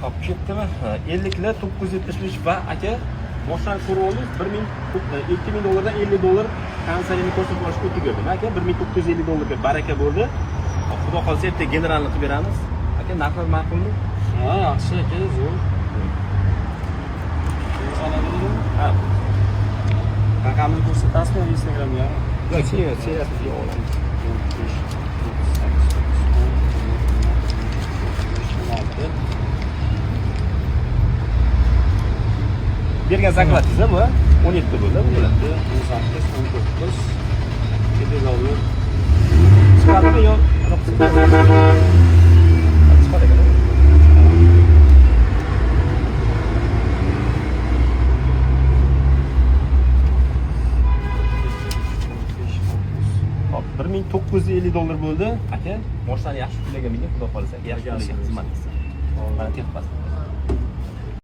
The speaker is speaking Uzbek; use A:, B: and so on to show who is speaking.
A: Hop, ketdimi? 50 kilo 975 va aka moshinani ko'rib oldingiz, 2000 dollardan 50 dollar konsolini ko'rsatib olishga o'tib berdim. Aka 1950 dollarga baraka bo'ldi. Xudo xolsa ertaga generalni qilib beramiz. Aka narxlar ma'qulmi?
B: Ha, yaxshi aka, zo'r.
A: Ha.
B: Raqamni ko'rsatasizmi Instagramga?
A: Yo'q, seriyasiz olamiz. Bergan zakladingiz bu 17 bo'ldi bu.
B: 18, 19, 7 dollar.
A: Chiqadimi yo? Chiqadi ekan. Hop, 1950 dollar bo'ldi. Aka, moshinani yaxshi pulaga ming, xudo xolasa, yaxshi pulaga xizmat qilsin. Mana texpas.